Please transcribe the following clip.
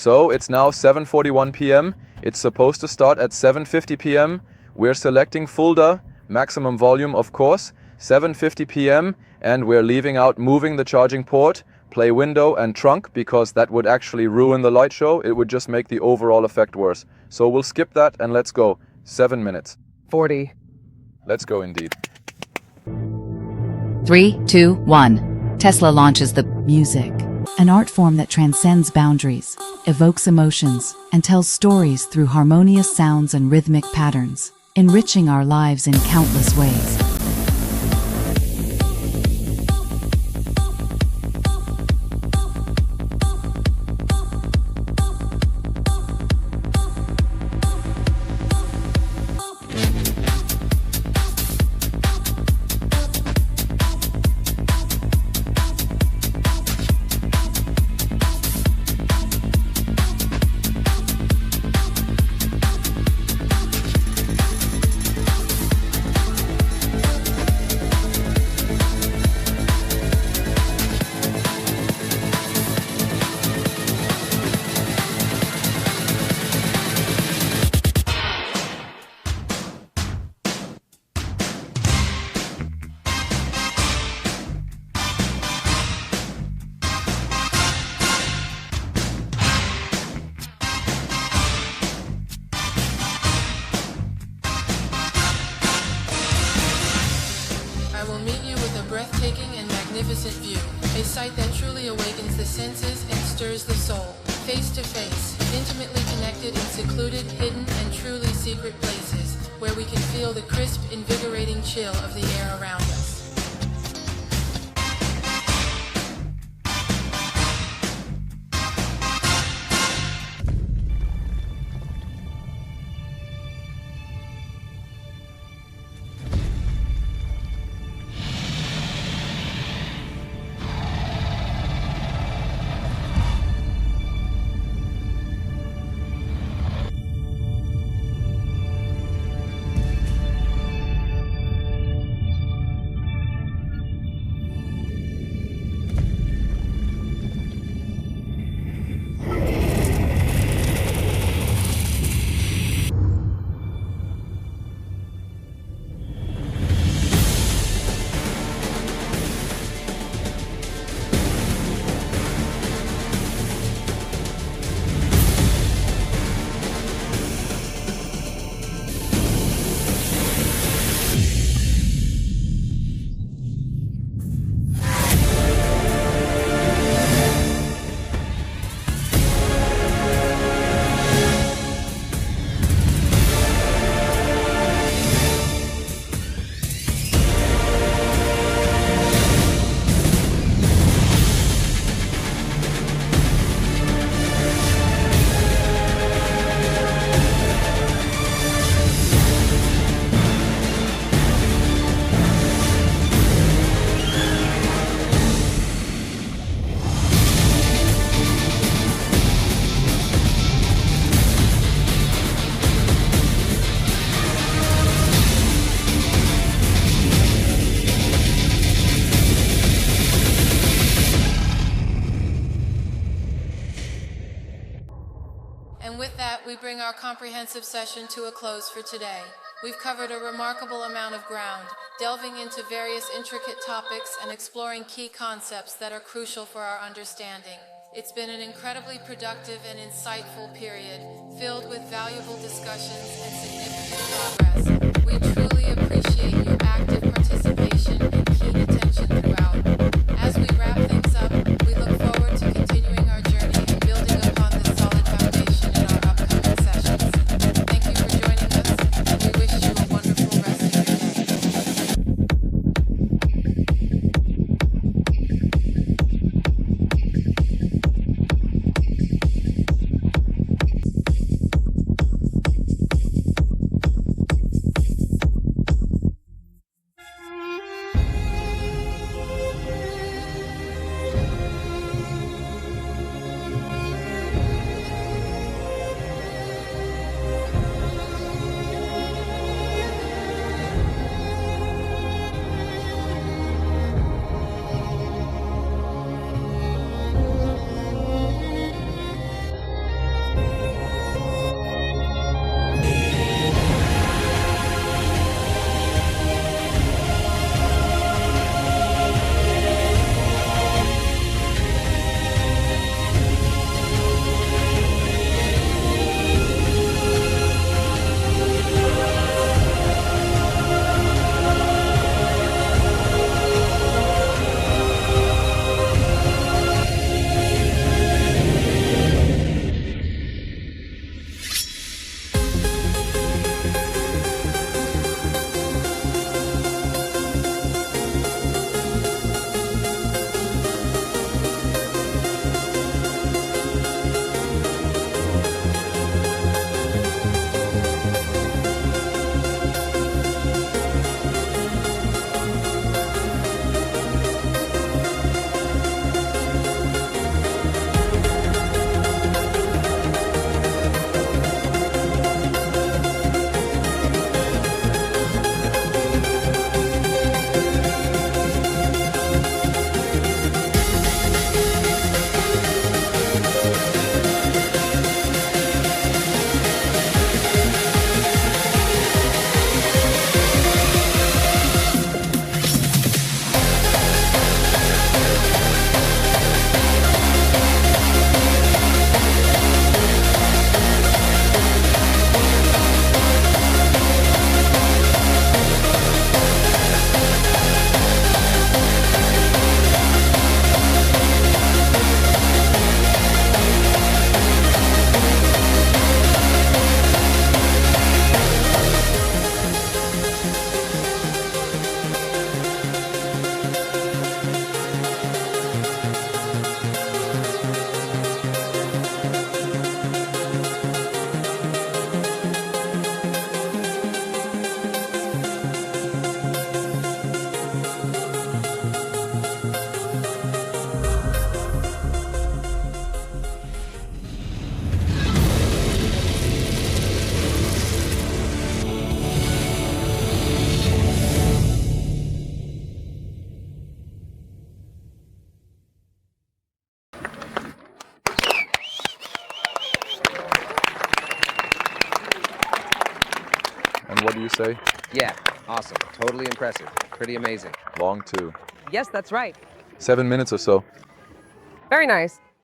So it's now 7:41 p.m. It's supposed to start at 7:50 p.m. We're selecting Fulda, maximum volume of course, 7:50 p.m. and we're leaving out moving the charging port, play window and trunk because that would actually ruin the light show. It would just make the overall effect worse. So we'll skip that and let's go. 7 minutes. 40. Let's go indeed. 3, 2, 1. Tesla launches the music, an art form that transcends boundaries, evokes emotions, and tells stories through harmonious sounds and rhythmic patterns, enriching our lives in countless ways. I will meet you with a breathtaking and magnificent view, a sight that truly awakens the senses and stirs the soul. Face to face, intimately connected in secluded, hidden, and truly secret places, where we can feel the crisp, invigorating chill of the air around us. And with that, we bring our comprehensive session to a close for today. We've covered a remarkable amount of ground, delving into various intricate topics and exploring key concepts that are crucial for our understanding. It's been an incredibly productive and insightful period, filled with valuable discussions and significant progress. We truly appreciate your active participation and keen attention throughout. As we wrap things up, we look forward to continuing our journey and building upon this solid foundation in our upcoming sessions. Thank you for joining us, and we wish you a wonderful rest of your day. And what do you say? Yeah, awesome. Totally impressive. Pretty amazing. Long too. Yes, that's right. 7 minutes or so. Very nice.